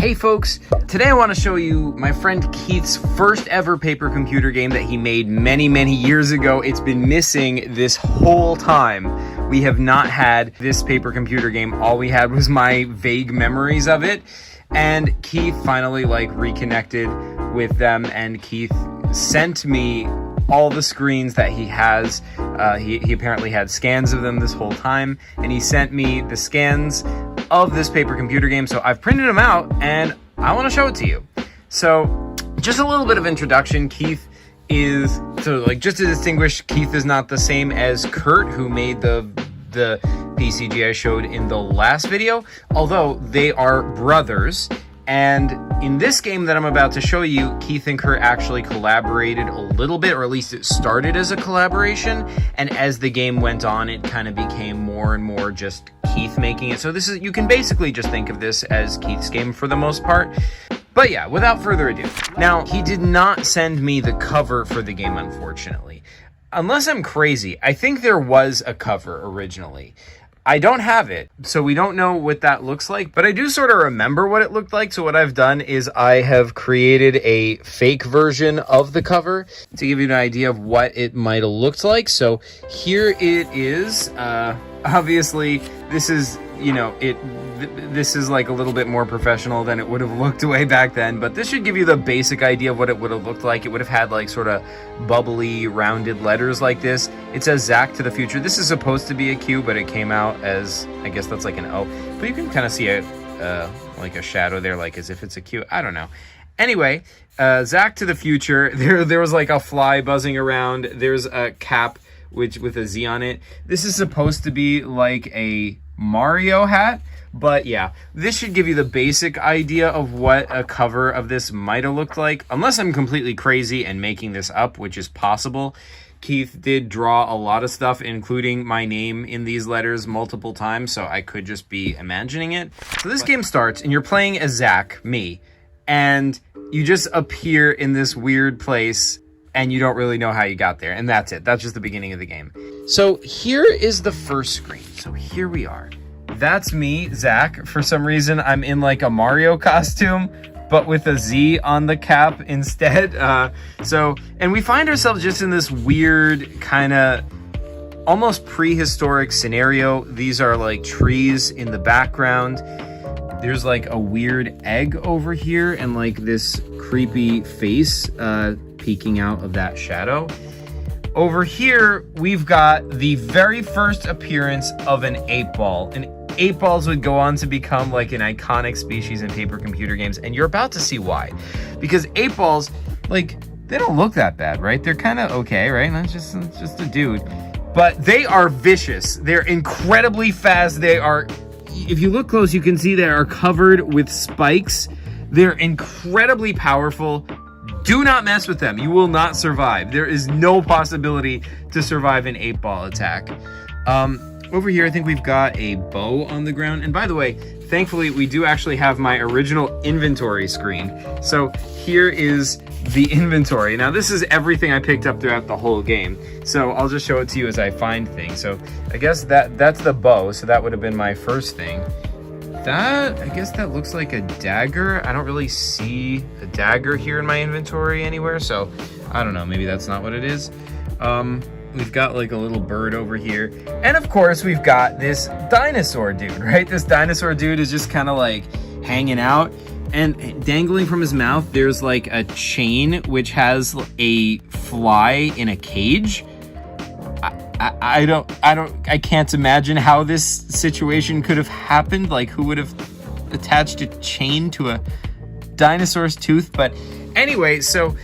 Hey folks, today I want to show you my friend Keith's first ever paper computer game that he made many years ago. It's been missing this whole time. We have not had this paper computer game. All we had was my vague memories of it. And Keith finally reconnected with them, and Keith sent me all the screens that he has. He apparently had scans of them this whole time, and he sent me the scans of this paper computer game. So I've printed them out and I want to show it to you. So just a little bit of introduction. Keith is, just to distinguish, Keith is not the same as Kurt, who made the PCG I showed in the last video, although they are brothers. And in this game that I'm about to show you, Keith and Kurt actually collaborated a little bit, or at least it started as a collaboration. And as the game went on, it kind of became more and more just Keith making it. So you can basically just think of this as Keith's game for the most part. But yeah, without further ado. Now, he did not send me the cover for the game, unfortunately. Unless I'm crazy, I think there was a cover originally. I don't have it, so we don't know what that looks like, but I do sort of remember what it looked like. So what I've done is I have created a fake version of the cover to give you an idea of what it might have looked like. So here it is. Obviously, this is, this is like a little bit more professional than it would have looked way back then, but this should give you the basic idea of what it would have looked like. It would have had sort of bubbly, rounded letters like this. It says Zach to the future. This is supposed to be a Q, but it came out as, I guess that's like an O. But you can kind of see it like a shadow there, like as if it's a Q. I don't know. Anyway, Zach to the future. There was like a fly buzzing around. There's a cap with a Z on it. This is supposed to be like a Mario hat, but yeah, this should give you the basic idea of what a cover of this might have looked like, unless I'm completely crazy and making this up, which is possible. Keith did draw a lot of stuff, including my name in these letters multiple times, so I could just be imagining it. So this game starts, and you're playing as Zach, me, and you just appear in this weird place, and you don't really know how you got there, and that's it. That's just the beginning of the game. So here is the first screen. So here we are. That's me, Zach. For some reason, I'm in like a Mario costume, but with a Z on the cap instead. And we find ourselves just in this weird kind of almost prehistoric scenario. These are like trees in the background. There's like a weird egg over here and like this creepy face peeking out of that shadow. Over here, we've got the very first appearance of an 8-ball. And 8-balls would go on to become like an iconic species in paper computer games, and you're about to see why. Because 8-balls, they don't look that bad, right? They're kind of okay, right? That's just a dude. But they are vicious. They're incredibly fast. They are, if you look close, you can see they are covered with spikes. They're incredibly powerful. Do not mess with them. You will not survive. There is no possibility to survive an 8-ball attack. Over here, I think we've got a bow on the ground. And by the way, thankfully, we do actually have my original inventory screen. So here is the inventory. Now, this is everything I picked up throughout the whole game. So I'll just show it to you as I find things. So I guess that's the bow. So that would have been my first thing. I guess that looks like a dagger. I don't really see a dagger here in my inventory anywhere, so I don't know, maybe that's not what it is. We've got like a little bird over here. And of course, we've got this dinosaur dude, right? This dinosaur dude is just kind of like hanging out, and dangling from his mouth, there's like a chain which has a fly in a cage. I can't imagine how this situation could have happened. Like, who would have attached a chain to a dinosaur's tooth? But anyway, so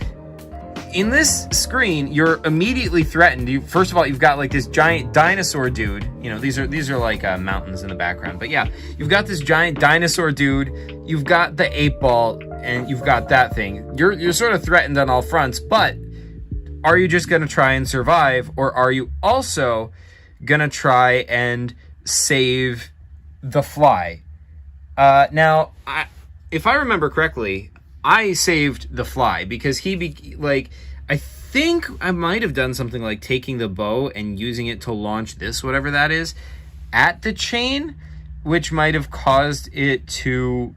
in this screen, you're immediately threatened. First of all, you've got like this giant dinosaur dude. These are like mountains in the background. But yeah, you've got this giant dinosaur dude. You've got the 8-ball, and you've got that thing. You're sort of threatened on all fronts, but are you just going to try and survive, or are you also going to try and save the fly? Now, if I remember correctly, I saved the fly because I think I might have done something like taking the bow and using it to launch this, whatever that is, at the chain, which might have caused it to,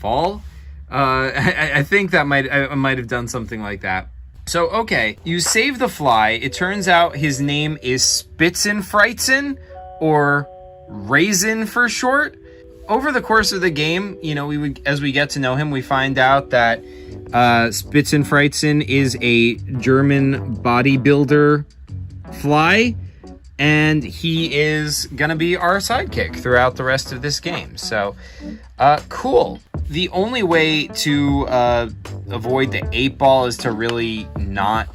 fall. I think that I might have done something like that. So, okay, you save the fly. It turns out his name is Spitzenfreitzen, or Raisin for short. Over the course of the game, you know, as we get to know him, we find out that Spitzenfreitzen is a German bodybuilder fly, and he is gonna be our sidekick throughout the rest of this game. So, cool. The only way to avoid the 8-ball is to really not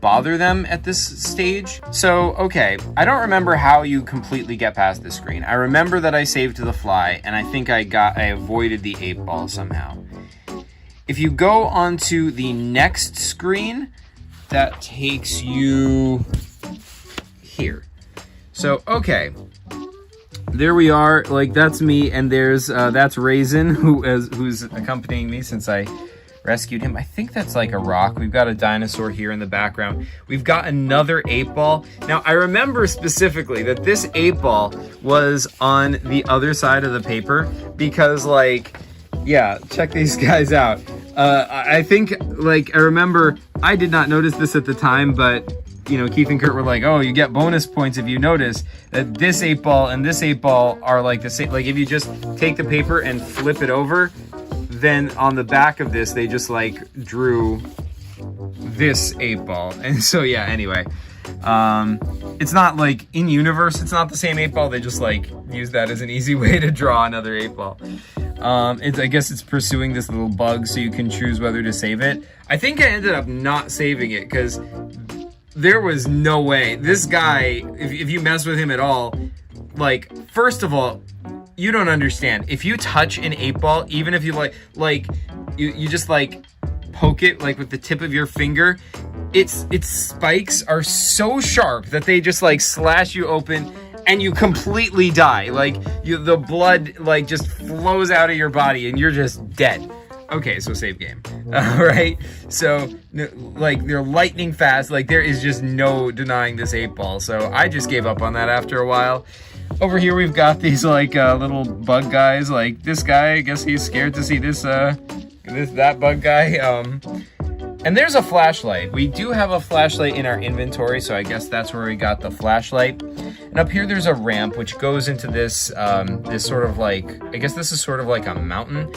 bother them at this stage. So, okay, I don't remember how you completely get past this screen. I remember that I saved to the fly, and I think I avoided the 8-ball somehow. If you go onto the next screen, that takes you here. So, okay, there we are. Like, that's me, and there's that's Raisin, who's accompanying me since I rescued him. I think that's like a rock. We've got a dinosaur here in the background. We've got another 8-ball. Now, I remember specifically that this 8-ball was on the other side of the paper because, like, yeah, check these guys out. I think, like, I remember I did not notice this at the time, but you know, Keith and Kurt were like, oh, you get bonus points if you notice that this 8-ball and this 8-ball are like the same. Like, if you just take the paper and flip it over, then on the back of this, they just like drew this 8-ball. And so, yeah, anyway, it's not like in universe, it's not the same 8-ball. They just like use that as an easy way to draw another 8-ball. I guess it's pursuing this little bug so you can choose whether to save it. I think I ended up not saving it because there was no way. This guy, if you mess with him at all, like, first of all, you don't understand. If you touch an 8-ball, even if you you just like poke it like with the tip of your finger, its spikes are so sharp that they just like slash you open and you completely die. Like, the blood like just flows out of your body and you're just dead. Okay, so save game. All right, so like they're lightning fast. Like, there is just no denying this 8-ball. So I just gave up on that after a while. Over here we've got these like little bug guys. Like this guy, I guess he's scared to see that bug guy. And there's a flashlight. We do have a flashlight in our inventory, so I guess that's where we got the flashlight. And up here there's a ramp which goes into this this sort of like, I guess this is sort of like a mountain.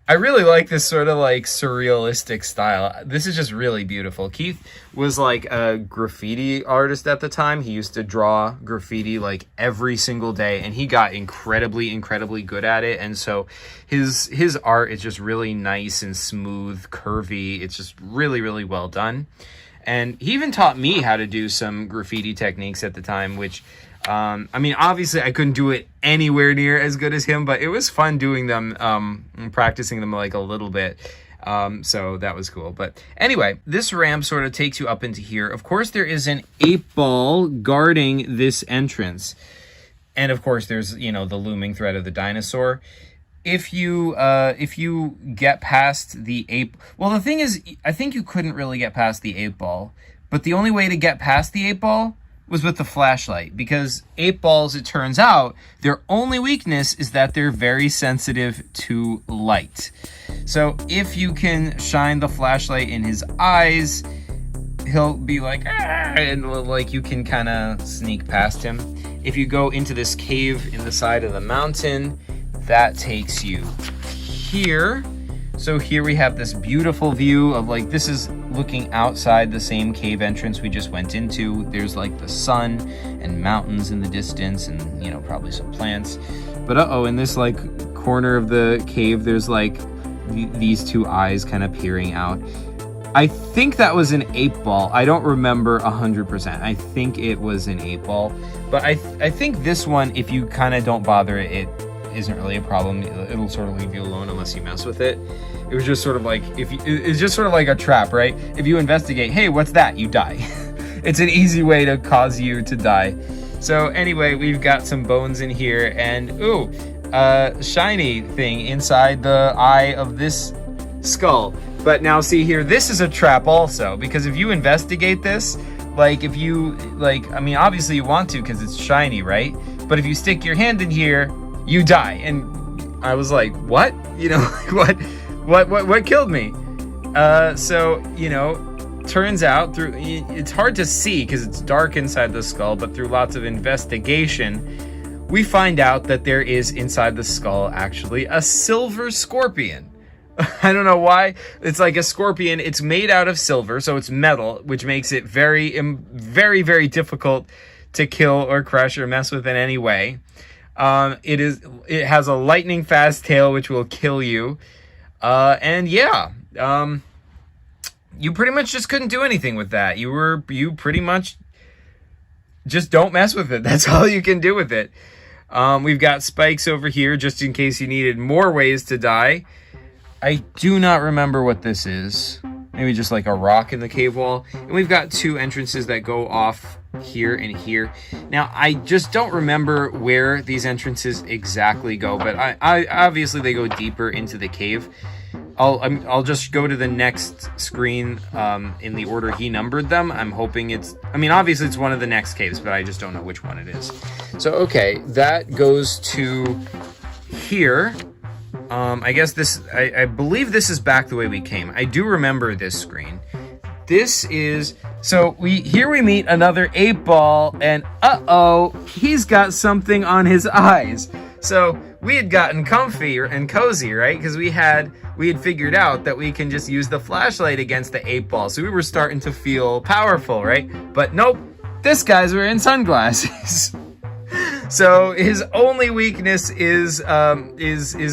I really like this sort of like surrealistic style. This is just really beautiful. Keith was like a graffiti artist at the time. He used to draw graffiti like every single day, and he got incredibly good at it. And so his art is just really nice and smooth, curvy. It's just really well done. And he even taught me how to do some graffiti techniques at the time, which I mean, obviously I couldn't do it anywhere near as good as him, but it was fun doing them, and practicing them like a little bit. So that was cool. But anyway, this ramp sort of takes you up into here. Of course, there is an 8-ball guarding this entrance. And of course, there's, you know, the looming threat of the dinosaur. If you get past the 8, well, the thing is, I think you couldn't really get past the 8-ball, but the only way to get past the 8-ball was with the flashlight, because 8-balls, it turns out, their only weakness is that they're very sensitive to light. So if you can shine the flashlight in his eyes, he'll be like, ah, and like you can kind of sneak past him. If you go into this cave in the side of the mountain, that takes you here. So here we have this beautiful view of, like, this is looking outside the same cave entrance we just went into. There's like the sun and mountains in the distance, and, you know, probably some plants. But in this like corner of the cave, there's like these two eyes kind of peering out. I think that was an 8-ball. I don't remember 100%. I think it was an 8-ball. But I think this one, if you kind of don't bother it isn't really a problem. It'll sort of leave you alone unless you mess with it. It was just sort of like, it's just sort of like a trap, right? If you investigate, hey, what's that? You die. It's an easy way to cause you to die. So anyway, we've got some bones in here, and ooh, shiny thing inside the eye of this skull. But now see here, this is a trap also, because if you investigate this, like if you, like, I mean, obviously you want to because it's shiny, right? But if you stick your hand in here, you die. And I was like, what? You know, what killed me? So, you know, turns out it's hard to see because it's dark inside the skull, but through lots of investigation, we find out that there is inside the skull actually a silver scorpion. I don't know why. It's like a scorpion. It's made out of silver, so it's metal, which makes it very, very difficult to kill or crush or mess with in any way. It has a lightning fast tail, which will kill you. And yeah, you pretty much just couldn't do anything with that. You pretty much just don't mess with it. That's all you can do with it. We've got spikes over here just in case you needed more ways to die. I do not remember what this is. Maybe just like a rock in the cave wall. And we've got 2 entrances that go off here and here. Now, I just don't remember where these entrances exactly go, but I obviously they go deeper into the cave. I'll just go to the next screen in the order he numbered them. I'm hoping obviously it's one of the next caves, but I just don't know which one it is. So, okay, that goes to here. I guess I believe this is back the way we came. I do remember this screen. This is, so we meet another 8-ball, and he's got something on his eyes. So we had gotten comfy and cozy, right? Because we had figured out that we can just use the flashlight against the 8-ball. So we were starting to feel powerful, right? But nope, this guy's wearing sunglasses. So his only weakness is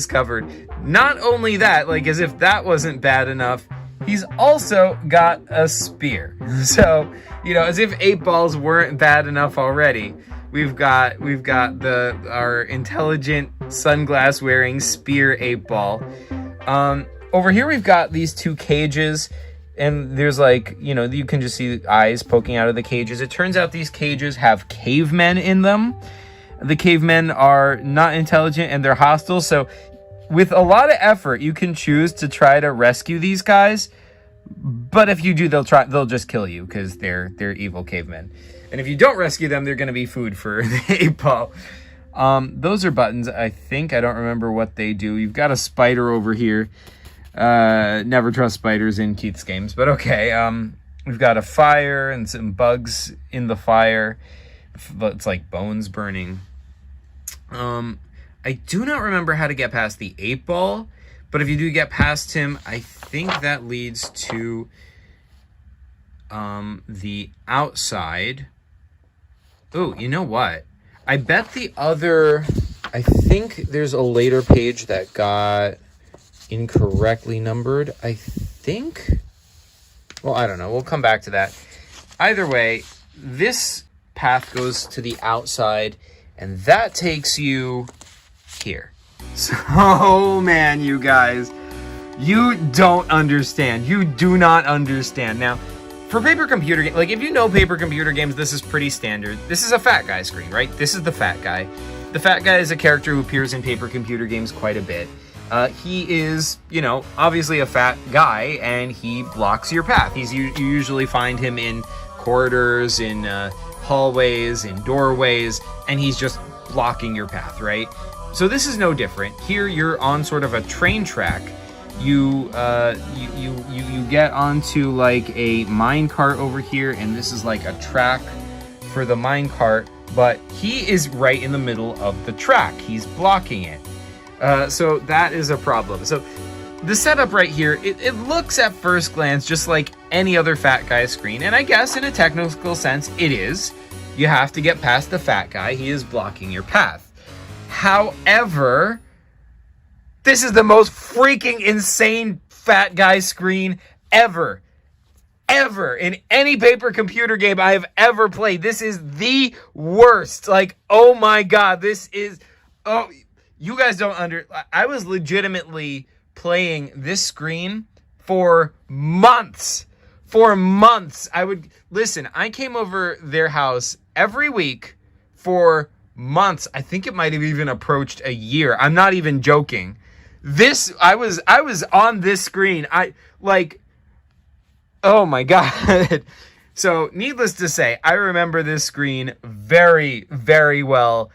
covered. Not only that, like as if that wasn't bad enough, he's also got a spear. So, you know, as if 8-balls weren't bad enough already, we've got our intelligent sunglass wearing spear 8-ball. Over here we've got these 2 cages, and there's like, you know, you can just see eyes poking out of the cages. It turns out these cages have cavemen in them. The cavemen are not intelligent and they're hostile, so with a lot of effort, you can choose to try to rescue these guys. But if you do, they'll just kill you because they're evil cavemen. And if you don't rescue them, they're going to be food for the 8-ball. Those are buttons, I think. I don't remember what they do. You've got a spider over here. Never trust spiders in Keith's games, but okay. We've got a fire and some bugs in the fire. It's like bones burning. I do not remember how to get past the 8-ball, but if you do get past him, I think that leads to the outside. Oh, you know what? I bet I think there's a later page that got incorrectly numbered. I think, well, I don't know. We'll come back to that. Either way, this path goes to the outside, and that takes you here. So, man, you guys, you don't understand. You do not understand. Now, for paper computer games, like if you know paper computer games, this is pretty standard. This is a fat guy screen, right? This is the fat guy. The fat guy is a character who appears in paper computer games quite a bit. He is, you know, obviously a fat guy, and he blocks your path. You usually find him in corridors, in hallways, in doorways, and he's just blocking your path, right? So this is no different. Here you're on sort of a train track. You get onto like a mine cart over here, and this is like a track for the mine cart, but he is right in the middle of the track. He's blocking it. So that is a problem. So the setup right here, it looks at first glance just like any other fat guy screen, and I guess in a technical sense it is. You have to get past the fat guy. He is blocking your path. However, this is the most freaking insane fat guy screen ever. Ever. In any paper computer game I have ever played. This is the worst. Like, oh my god, this is... Oh, you guys don't I was legitimately playing this screen for months. For months. I came over their house every week for months. I think it might have even approached a year. I'm not even joking. I was on this screen. Oh my god. So, needless to say, I remember this screen very, very well.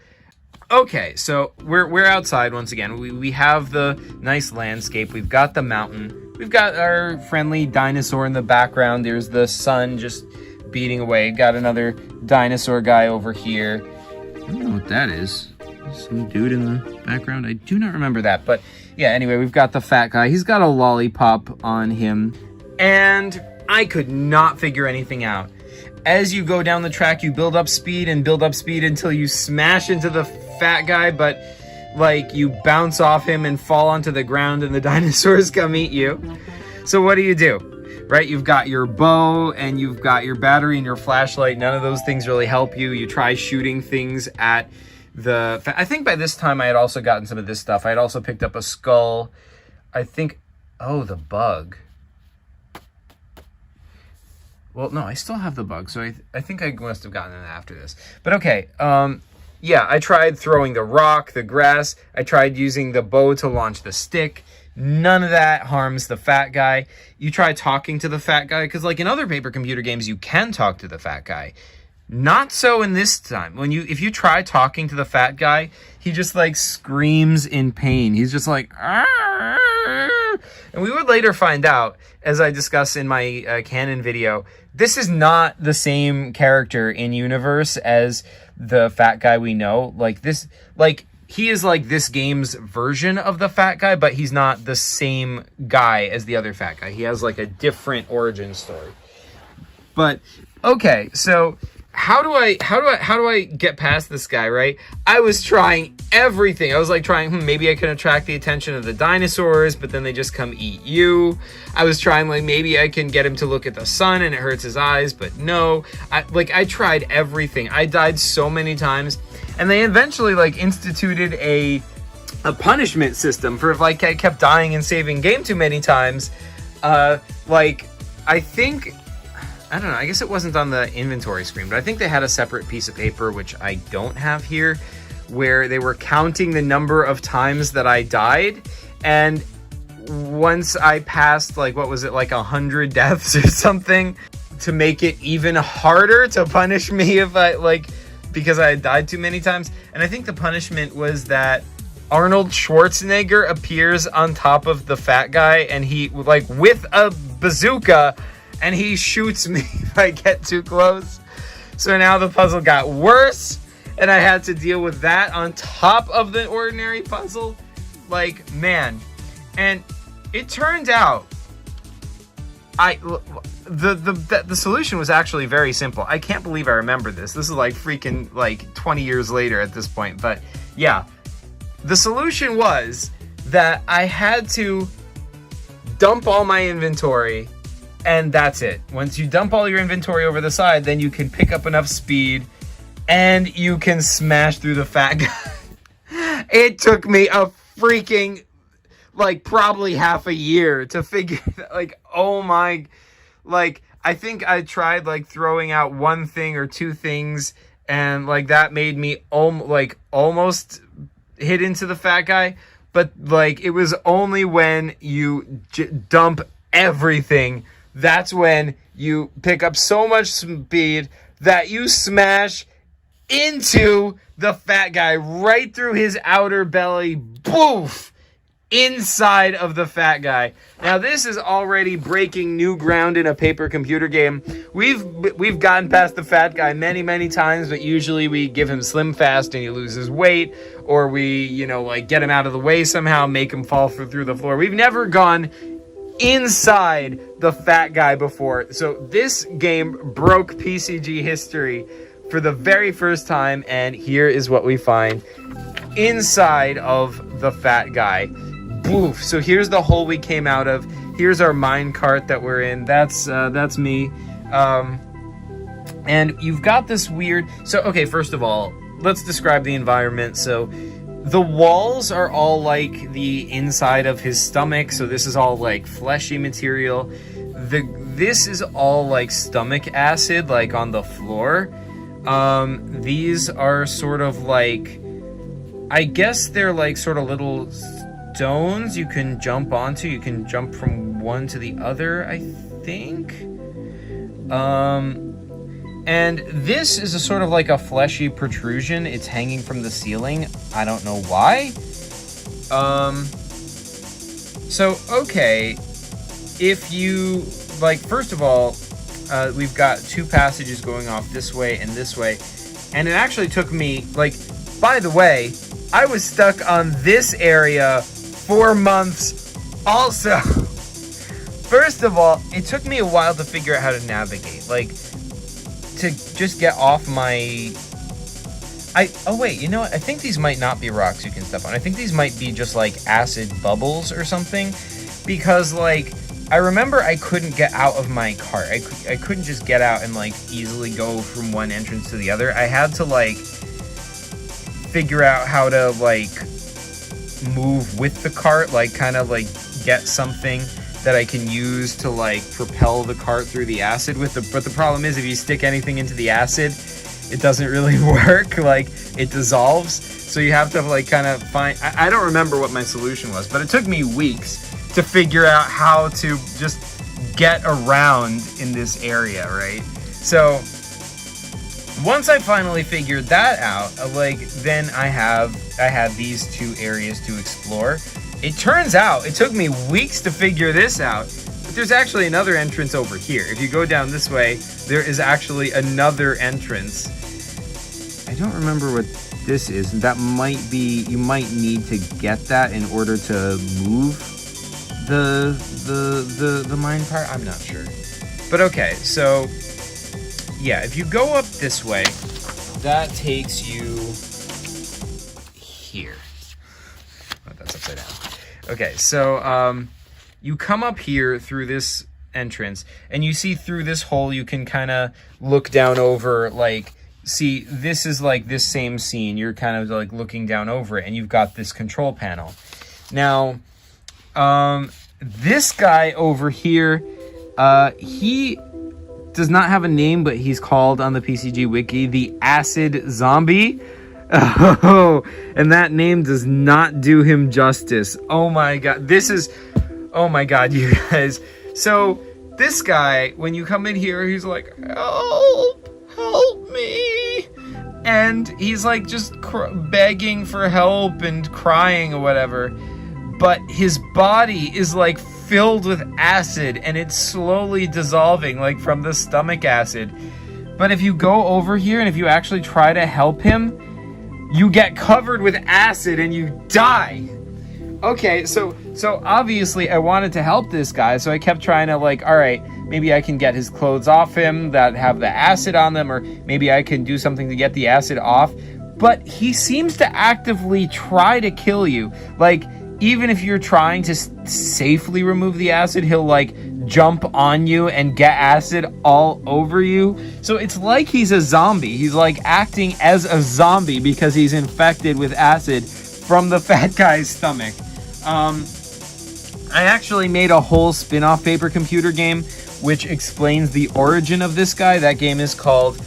Okay, so we're outside once again. We have the nice landscape. We've got the mountain. We've got our friendly dinosaur in the background. There's the sun just beating away. Got another dinosaur guy over here. I don't know what that is. Some dude in the background. I do not remember that. But yeah, anyway, we've got the fat guy. He's got a lollipop on him. And I could not figure anything out. As you go down the track, you build up speed until you smash into the fat guy, but like you bounce off him and fall onto the ground and the dinosaurs come eat you. So what do? Right? You've got your bow and you've got your battery and your flashlight. None of those things really help you. You try shooting things at the... I think by this time I had also gotten some of this stuff. I had also picked up a skull. I think... Oh, the bug. Well, no, I still have the bug, so I think I must have gotten it after this. But okay, yeah, I tried throwing the rock, the grass. I tried using the bow to launch the stick. None of that harms the fat guy. You try talking to the fat guy, because like in other paper computer games, you can talk to the fat guy. Not so in this time. If you try talking to the fat guy, he just like screams in pain. He's just like, "Arr!" And we would later find out, as I discuss in my canon video, this is not the same character in universe as the fat guy we know. He is like this game's version of the fat guy, but he's not the same guy as the other fat guy. He has like a different origin story. But okay, so how do I get past this guy, right? I was trying everything. I was like trying, maybe I can attract the attention of the dinosaurs, but then they just come eat you. I was trying, like, maybe I can get him to look at the sun and it hurts his eyes, but no. I tried everything. I died so many times, and they eventually like instituted a punishment system for if like I kept dying and saving game too many times. I don't know, I guess it wasn't on the inventory screen, but I think they had a separate piece of paper, which I don't have here, where they were counting the number of times that I died. And once I passed, like, what was it, like 100 deaths or something, to make it even harder to punish me if because I had died too many times. And I think the punishment was that Arnold Schwarzenegger appears on top of the fat guy, and he, like, with a bazooka, and he shoots me if I get too close. So now the puzzle got worse, and I had to deal with that on top of the ordinary puzzle. Like, man. And it turned out the solution was actually very simple. I can't believe I remember this. This is like freaking like 20 years later at this point. But yeah, the solution was that I had to dump all my inventory. And that's it. Once you dump all your inventory over the side, then you can pick up enough speed and you can smash through the fat guy. It took me a freaking, like, probably half a year to figure, like, oh my, like, I think I tried, like, throwing out one thing or two things, and, like, that made me, almost hit into the fat guy. But, like, it was only when you dump everything, that's when you pick up so much speed that you smash into the fat guy, right through his outer belly, boof, inside of the fat guy. Now this is already breaking new ground in a paper computer game. We've gotten past the fat guy many times, but usually we give him slim fast and he loses weight, or we, get him out of the way somehow, make him fall through the floor. We've never gone inside the fat guy before. So this game broke PCG history for the very first time, and here is what we find inside of the fat guy. Boof. So here's the hole we came out of. Here's our mine cart that we're in. That's me. And you've got this weird... So, okay, first of all, let's describe the environment. So the walls are all like the inside of his stomach, so this is all like fleshy material. This is all like stomach acid, like on the floor. These are sort of like, I guess they're like sort of little stones you can jump onto. You can jump from one to the other, I think. And this is a sort of like a fleshy protrusion. It's hanging from the ceiling. I don't know why. So, okay. If you, like, first of all, we've got two passages going off this way and this way. And it actually took me, like, by the way, I was stuck on this area 4 months also. First of all, it took me a while to figure out how to navigate. Like, to just get off my... Oh wait, you know what? I think these might not be rocks you can step on. I think these might be just like acid bubbles or something. Because, like, I remember I couldn't get out of my cart. I couldn't just get out and, like, easily go from one entrance to the other. I had to, like, figure out how to, like, move with the cart. Like, kind of, like, get something that I can use to, like, propel the cart through the acid with. But the problem is, if you stick anything into the acid, it doesn't really work. Like, it dissolves. So you have to, like, kind of find... I don't remember what my solution was, but it took me weeks to figure out how to just get around in this area, right? So once I finally figured that out, like, then I had these two areas to explore. It turns out it took me weeks to figure this out, but there's actually another entrance over here. If you go down this way, there is actually another entrance. I don't remember what this is. That might be, you might need to get that in order to move the mine part. I'm not sure. But okay, so yeah, if you go up this way, that takes you here. Oh, that's upside down. Okay, so you come up here through this entrance, and you see through this hole you can kind of look down over, like, see, this is like this same scene. You're kind of like looking down over it, and you've got this control panel. Now, this guy over here, he does not have a name, but he's called on the PCG Wiki the Acid Zombie. Oh, and that name does not do him justice. Oh my god, this is... Oh my god, you guys. So, this guy, when you come in here, he's like, help me. And he's like just begging for help and crying or whatever. But his body is like filled with acid, and it's slowly dissolving, like from the stomach acid. But if you go over here and if you actually try to help him, you get covered with acid and you die. Okay, so obviously I wanted to help this guy, so I kept trying to, like, all right, maybe I can get his clothes off him that have the acid on them, or maybe I can do something to get the acid off. But he seems to actively try to kill you. Like, even if you're trying to safely remove the acid, he'll, like, jump on you and get acid all over you. So it's like he's a zombie. He's, like, acting as a zombie because he's infected with acid from the fat guy's stomach. I actually made a whole spin-off paper computer game which explains the origin of this guy. That game is called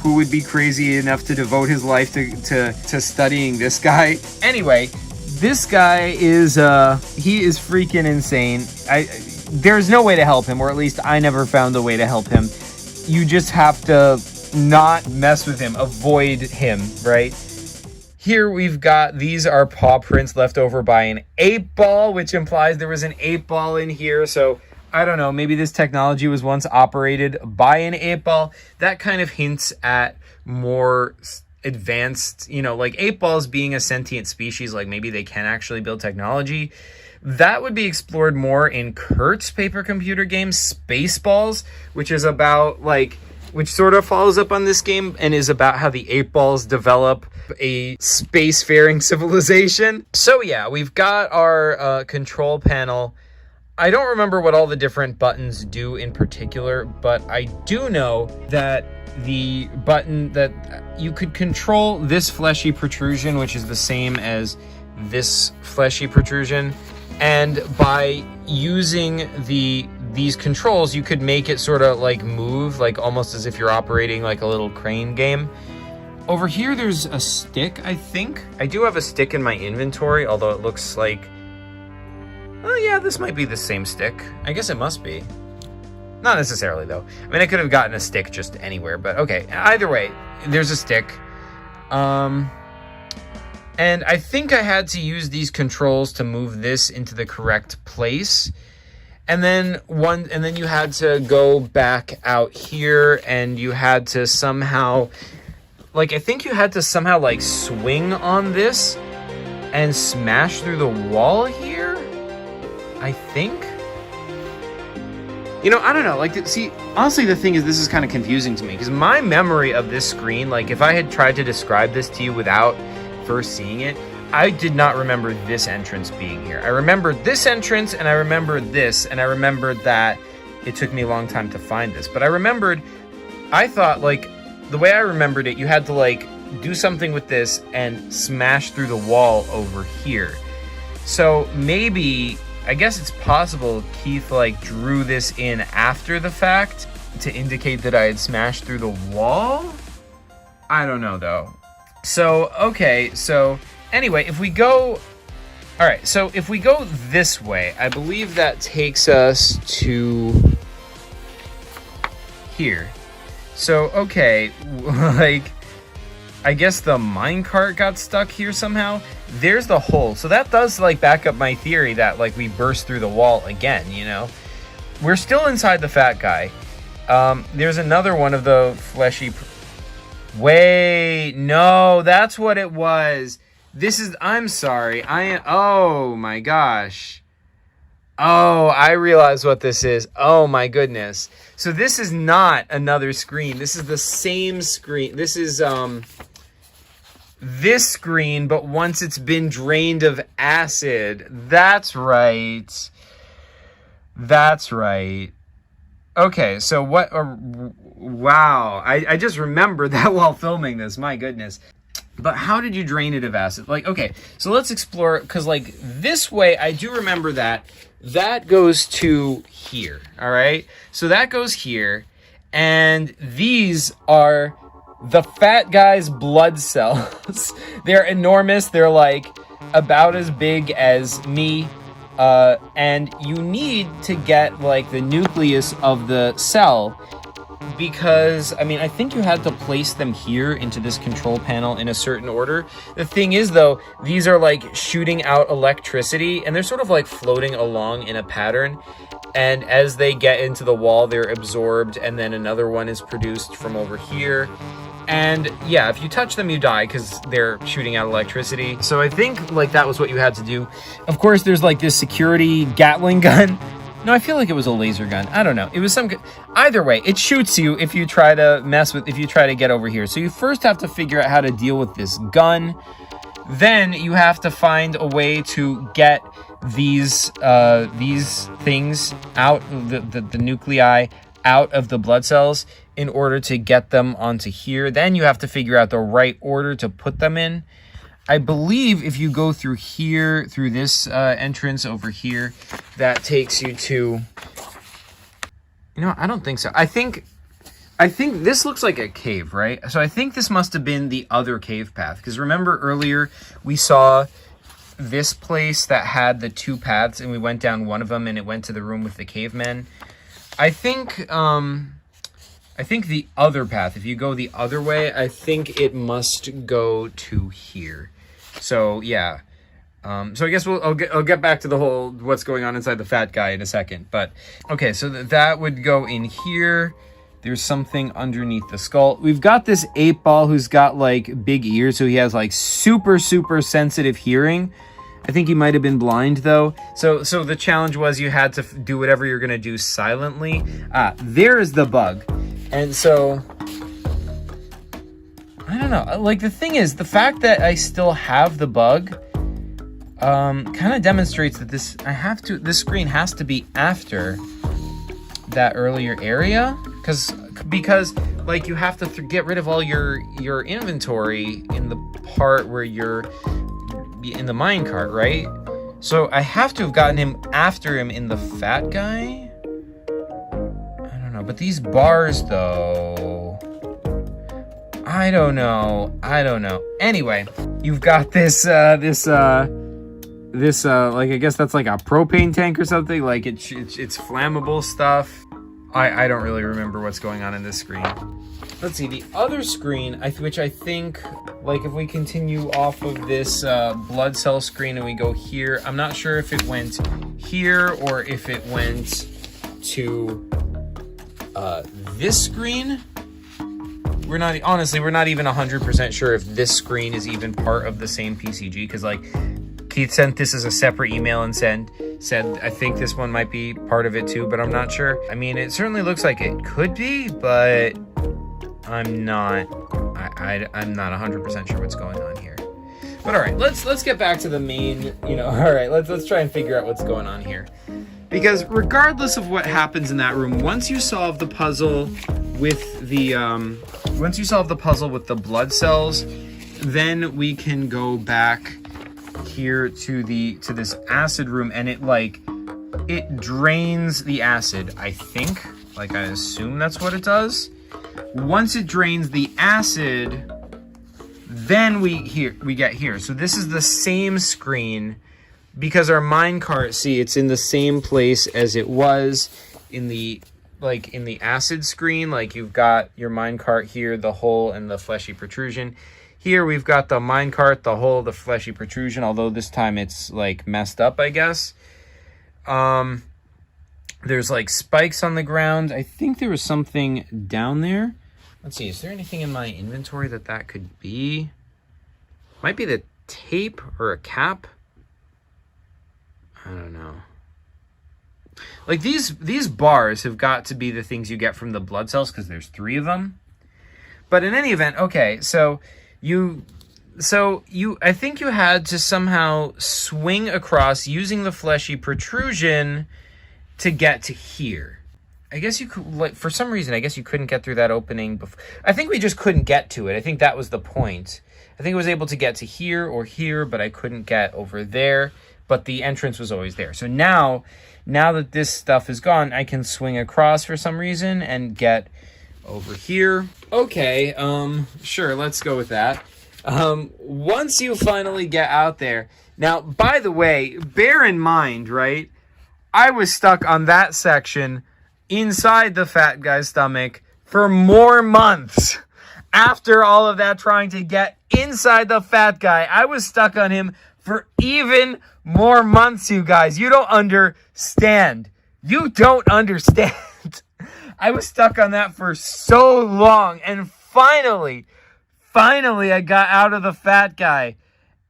Who Would Be Crazy Enough to Devote His Life to Studying This Guy. Anyway, this guy is he is freaking insane. There's no way to help him, or at least I never found a way to help him. You just have to not mess with him, avoid him, right? Here we've got, these are paw prints left over by an 8-ball, which implies there was an 8-ball in here. So I don't know, maybe this technology was once operated by an 8-ball. That kind of hints at more advanced, you know, like 8-balls being a sentient species, like maybe they can actually build technology. That would be explored more in Kurt's paper computer game, Spaceballs, which is about, like, which sort of follows up on this game and is about how the 8-balls develop a spacefaring civilization. So yeah, we've got our control panel. I don't remember what all the different buttons do in particular, but I do know that the button that you could control this fleshy protrusion, which is the same as this fleshy protrusion, and by using these controls, you could make it sort of like move, like almost as if you're operating like a little crane game. Over here, there's a stick, I think. I do have a stick in my inventory, although it looks like... Oh yeah, this might be the same stick. I guess it must be. Not necessarily, though. I mean, I could have gotten a stick just anywhere, but okay. Either way, there's a stick. And I think I had to use these controls to move this into the correct place. And then you had to go back out here, and you had to somehow, like, I think you had to somehow, like, swing on this and smash through the wall here, I think. You know, I don't know, like, see, honestly, the thing is, this is kind of confusing to me, because my memory of this screen, like, if I had tried to describe this to you without first seeing it, I did not remember this entrance being here. I remembered this entrance, and I remembered this, and I remembered that it took me a long time to find this. But I thought, like, the way I remembered it, you had to, like, do something with this and smash through the wall over here. So maybe, I guess it's possible Keith, like, drew this in after the fact to indicate that I had smashed through the wall? I don't know, though. So, okay, so anyway, if we go this way, I believe that takes us to here. So, okay, like, I guess the minecart got stuck here somehow. There's the hole. So that does, like, back up my theory that, like, we burst through the wall again, you know? We're still inside the fat guy. There's another one of the fleshy... Wait, no, that's what it was. I'm sorry. Oh my gosh. Oh, I realize what this is. Oh my goodness. So this is not another screen. This is the same screen. This is, this screen, but once it's been drained of acid. That's right. That's right. Okay, so what... wow, I just remembered that while filming this. My goodness. But how did you drain it of acid? Like, okay, so let's explore, because, like, this way, I do remember that goes to here, all right? So that goes here, and these are the fat guy's blood cells. They're enormous. They're, like, about as big as me. And you need to get, like, the nucleus of the cell, because, I mean, I think you had to place them here into this control panel in a certain order. The thing is, though, these are, like, shooting out electricity, and they're sort of, like, floating along in a pattern, and as they get into the wall, they're absorbed, and then another one is produced from over here. And yeah, if you touch them, you die because they're shooting out electricity. So I think, like, that was what you had to do. Of course, there's, like, this security Gatling gun. No, I feel like it was a laser gun. I don't know. It was some... Either way, it shoots you if you try to if you try to get over here. So you first have to figure out how to deal with this gun. Then you have to find a way to get these things out, the nuclei out of the blood cells in order to get them onto here. Then you have to figure out the right order to put them in. I believe if you go through here, through this entrance over here, that takes you to... You know, I don't think so. I think this looks like a cave, right? So I think this must have been the other cave path. Because remember earlier we saw this place that had the two paths, and we went down one of them and it went to the room with the cavemen. I think the other path, if you go the other way, I think it must go to here. So yeah, so I guess I'll get back to the whole what's going on inside the fat guy in a second. But okay, so that would go in here. There's something underneath the skull. We've got this 8-ball who's got, like, big ears, so he has, like, super sensitive hearing. I think he might have been blind, though. So the challenge was you had to do whatever you're gonna do silently. There's the bug. And so, I don't know. Like, the thing is, the fact that I still have the bug kind of demonstrates that this screen has to be after that earlier area, because like, you have to get rid of all your inventory in the part where you're in the minecart, right? So I have to have gotten him after him in the fat guy. I don't know, but these bars, though, I don't know. Anyway, you've got this like, I guess that's like a propane tank or something. Like, it's flammable stuff. I don't really remember what's going on in this screen. Let's see, the other screen, which I think, like if we continue off of this blood cell screen and we go here, I'm not sure if it went here or if it went to this screen. We're not even 100% sure if this screen is even part of the same PCG, because like Keith sent this as a separate email and said I think this one might be part of it too, but I'm not sure. I mean, it certainly looks like it could be, but I'm not 100% sure what's going on here. But all right, let's get back to the main, all right, let's try and figure out what's going on here. Because regardless of what happens in that room, once you solve the puzzle with the blood cells, then we can go back here to this acid room, and it drains the acid, I think. Like, I assume that's what it does. Once it drains the acid, then we get here. So this is the same screen, because our minecart, see, it's in the same place as it was in the acid screen. Like, you've got your minecart here, the hole and the fleshy protrusion. Here we've got the minecart, the hole, the fleshy protrusion, although this time it's like messed up, I guess. There's like spikes on the ground. I think there was something down there. Let's see, is there anything in my inventory that could be? Might be the tape or a cap. I don't know. Like these bars have got to be the things you get from the blood cells, because there's 3 of them. But in any event, okay, so I think you had to somehow swing across using the fleshy protrusion to get to here. I guess you could, like, for some reason, I guess you couldn't get through that opening before. I think we just couldn't get to it. I think that was the point. I think I was able to get to here or here, but I couldn't get over there. But the entrance was always there. So now that this stuff is gone, I can swing across for some reason and get over here. Okay, sure, let's go with that. Once you finally get out there. Now, by the way, bear in mind, right? I was stuck on that section inside the fat guy's stomach for more months. After all of that trying to get inside the fat guy, I was stuck on him for even more months, you guys. You don't understand. You don't understand. I was stuck on that for so long, and finally, I got out of the fat guy.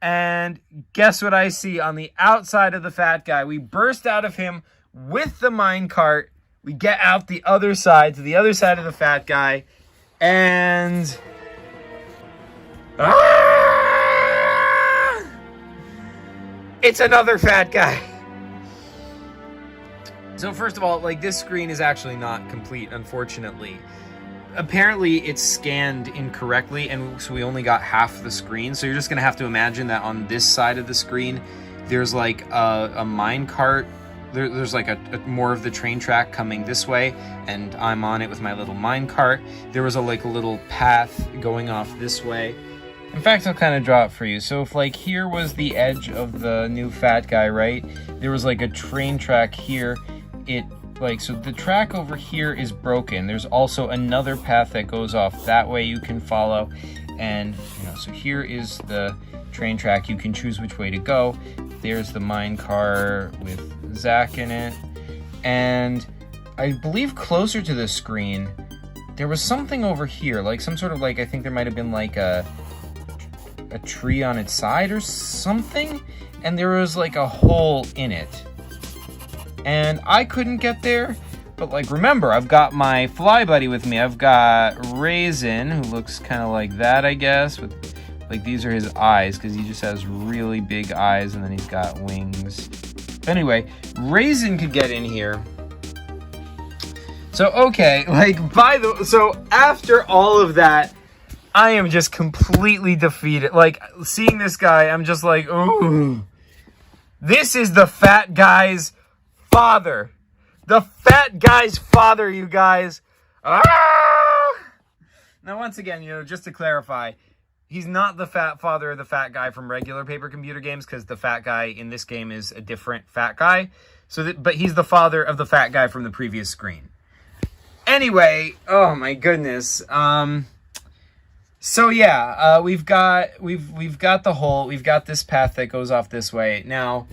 And guess what I see on the outside of the fat guy? We burst out of him with the minecart. We get out the other side, to the other side of the fat guy. And it's another fat guy. So first of all, like, this screen is actually not complete, unfortunately. Apparently it's scanned incorrectly, and so we only got half the screen. So you're just gonna have to imagine that on this side of the screen, there's like a minecart. There's like a more of the train track coming this way, and I'm on it with my little minecart. There was a little path going off this way. In fact, I'll kind of draw it for you. So if like here was the edge of the new fat guy, right? There was like a train track here. So the track over here is broken. There's also another path that goes off that way you can follow. And, so here is the train track. You can choose which way to go. There's the minecart with Zach in it. And I believe closer to the screen, there was something over here, like some sort of I think there might have been like a tree on its side or something. And there was like a hole in it. And I couldn't get there, but remember, I've got my fly buddy with me. I've got Raisin, who looks kind of like that, I guess, with these are his eyes, because he just has really big eyes, and then he's got wings. Anyway, Raisin could get in here. So, okay, so after all of that, I am just completely defeated. Seeing this guy, I'm just like, ooh. This is the fat guy's father. The fat guy's father, you guys. Ah! Now, once again, just to clarify, he's not the fat father of the fat guy from regular paper computer games, because the fat guy in this game is a different fat guy. But he's the father of the fat guy from the previous screen. Anyway, oh my goodness. So yeah, we've got the hole. We've got this path that goes off this way. Now,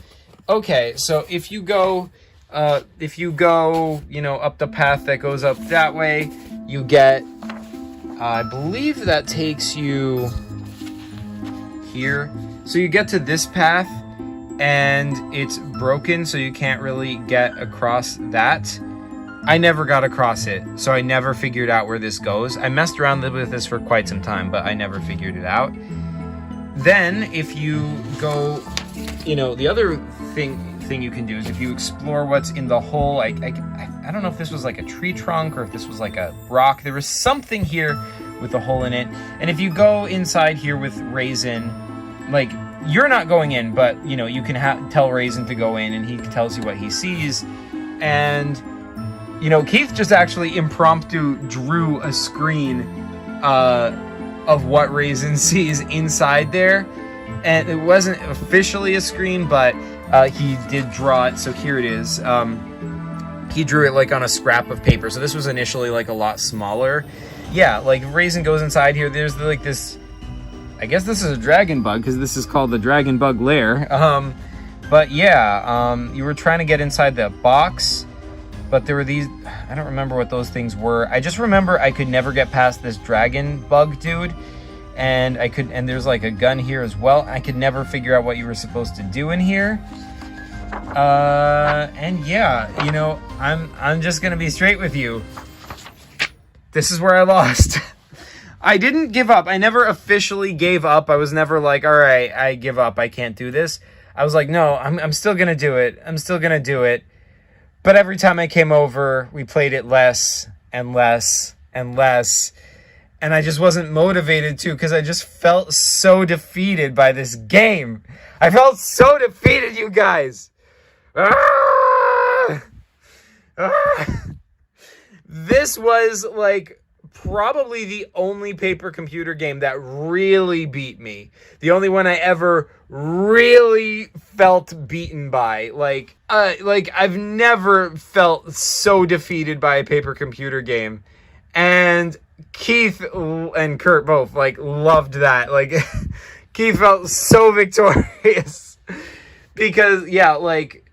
okay, so if you go, you know, up the path that goes up that way, you get, I believe that takes you here. So you get to this path, and it's broken, so you can't really get across that. I never got across it, so I never figured out where this goes. I messed around with this for quite some time, but I never figured it out. Then, if you go, you know, the other thing you can do is if you explore what's in the hole. I don't know if this was like a tree trunk or if this was like a rock. There was something here with a hole in it. And if you go inside here with Raisin, like, you're not going in, but, you know, you can tell Raisin to go in, and he tells you what he sees. And, you know, Keith just actually impromptu drew a screen of what Raisin sees inside there. And it wasn't officially a screen, but he did draw it. So here it is. He drew it like on a scrap of paper. So this was initially like a lot smaller. Yeah, like Raisin goes inside here. There's like this, I guess this is a dragon bug, because this is called the Dragon Bug Lair. But yeah, you were trying to get inside the box. But there were these, I don't remember what those things were. I just remember I could never get past this dragon bug dude. And and there's like a gun here as well. I could never figure out what you were supposed to do in here. And yeah, you know, I'm just gonna be straight with you. This is where I lost. I didn't give up. I never officially gave up. I was never like, all right, I give up. I can't do this. I was like, no, I'm still gonna do it. I'm still gonna do it. But every time I came over, we played it less and less and less. And I just wasn't motivated to, because I just felt so defeated by this game. I felt so defeated, you guys. This was like probably the only paper computer game that really beat me. The only one I ever really felt beaten by. Like I've never felt so defeated by a paper computer game. And Keith and Kurt both like loved that. Like Keith felt so victorious because yeah, like,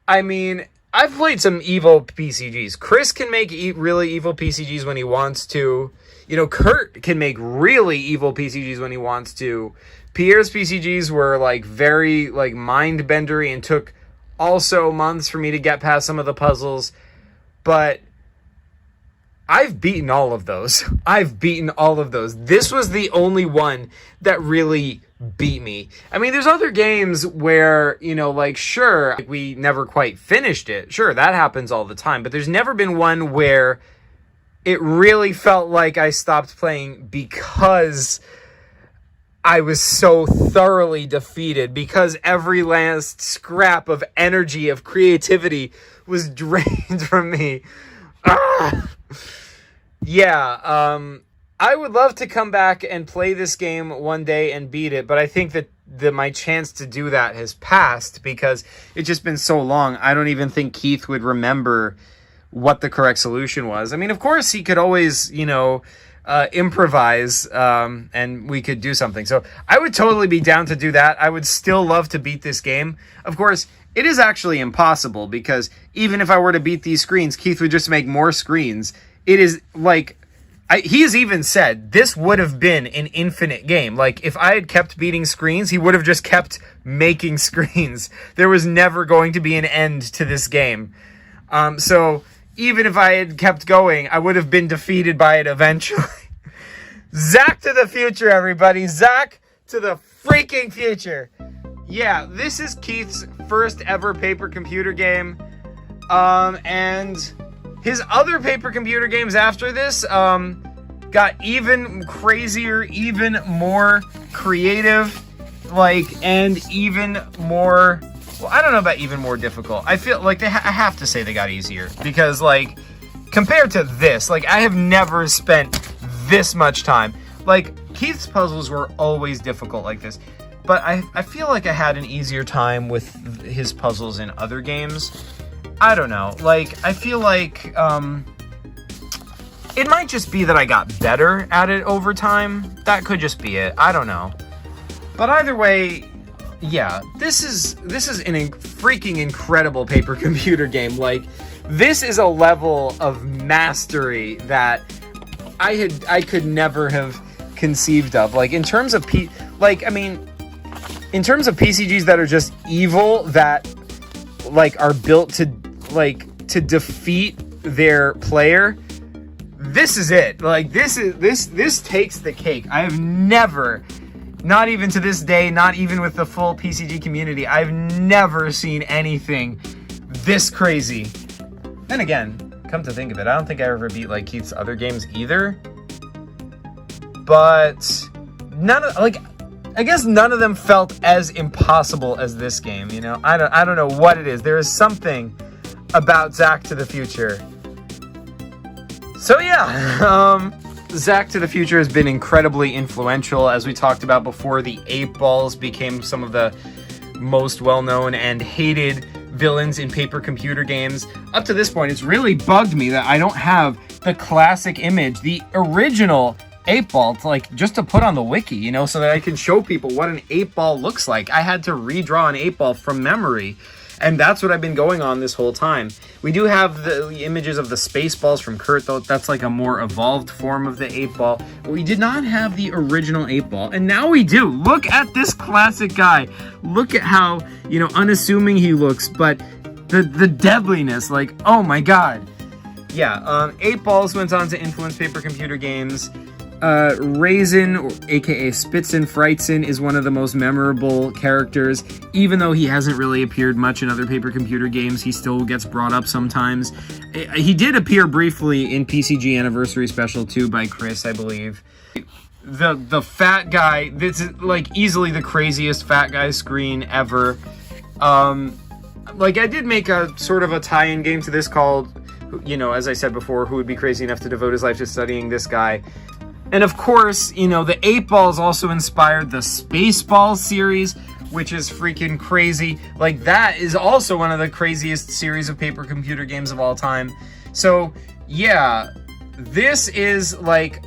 I mean, I've played some evil PCGs. Chris can make really evil PCGs when he wants to. You know, Kurt can make really evil PCGs when he wants to. Pierre's PCGs were like very like mind-bendery and took also months for me to get past some of the puzzles. But I've beaten all of those. I've beaten all of those. This was the only one that really beat me. I mean, there's other games where, you know, like, sure, like, we never quite finished it. Sure, that happens all the time. But there's never been one where it really felt like I stopped playing because I was so thoroughly defeated, because every last scrap of energy, of creativity was drained from me. Yeah, I would love to come back and play this game one day and beat it, but I think that my chance to do that has passed because it's just been so long. I don't even think Keith would remember what the correct solution was. I mean, of course, he could always, you know, improvise, and we could do something. So I would totally be down to do that. I would still love to beat this game. Of course, it is actually impossible because even if I were to beat these screens, Keith would just make more screens. It is like, he has even said this would have been an infinite game. Like, if I had kept beating screens, he would have just kept making screens. There was never going to be an end to this game. So even if I had kept going, I would have been defeated by it eventually. Zach to the future, everybody. Zach to the freaking future. Yeah, this is Keith's first ever paper computer game. And his other paper computer games after this got even crazier, even more creative, like, and even more, well, I don't know about even more difficult. I feel like I have to say they got easier because, like, compared to this, like, I have never spent this much time. Like, Keith's puzzles were always difficult like this, but I feel like I had an easier time with his puzzles in other games. I don't know. Like, I feel like, It might just be that I got better at it over time. That could just be it. I don't know. But either way, yeah, this is an freaking incredible paper computer game. Like, this is a level of mastery that I could never have conceived of. Like, in terms of in terms of PCGs that are just evil, that like are built to defeat their player, this is it. Like, this takes the cake. I have never, not even to this day, not even with the full PCG community, I've never seen anything this crazy. Then again, come to think of it, I don't think I ever beat like Keith's other games either. But I guess none of them felt as impossible as this game, you know? I don't know what it is. There is something about Zack to the Future. So yeah, Zack to the Future has been incredibly influential. As we talked about before, the 8-Balls became some of the most well-known and hated villains in paper computer games. Up to this point, it's really bugged me that I don't have the classic image, the original 8-Ball, just to put on the wiki, you know, so that I can show people what an 8-Ball looks like. I had to redraw an 8-Ball from memory. And that's what I've been going on this whole time. We do have the images of the Spaceballs from Kurt, though. That's like a more evolved form of the 8-Ball. But we did not have the original 8-Ball. And now we do. Look at this classic guy. Look at how, you know, unassuming he looks. But the deadliness, like, oh my god. Yeah, 8-Balls went on to influence paper computer games. Raisin, aka Spitzen Fritzen, is one of the most memorable characters. Even though he hasn't really appeared much in other paper computer games, he still gets brought up sometimes. He did appear briefly in PCG Anniversary Special 2 by Chris, I believe. The fat guy, this is like easily the craziest fat guy screen ever. Like, I did make a sort of a tie-in game to this called, you know, as I said before, who would be crazy enough to devote his life to studying this guy. And of course, you know, the 8-Balls also inspired the Spaceballs series, which is freaking crazy. Like, that is also one of the craziest series of paper computer games of all time. So, yeah, this is, like,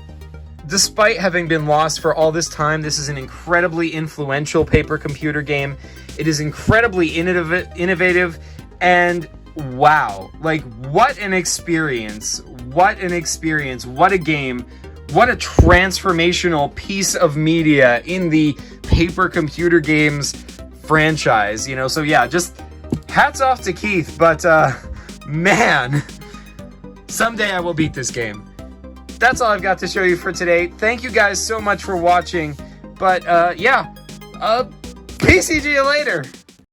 despite having been lost for all this time, this is an incredibly influential paper computer game. It is incredibly innovative, and wow. Like, what an experience. What an experience. What a game. What a transformational piece of media in the paper computer games franchise, you know? So yeah, just hats off to Keith, but man, someday I will beat this game. That's all I've got to show you for today. Thank you guys so much for watching, but yeah, PCG you later.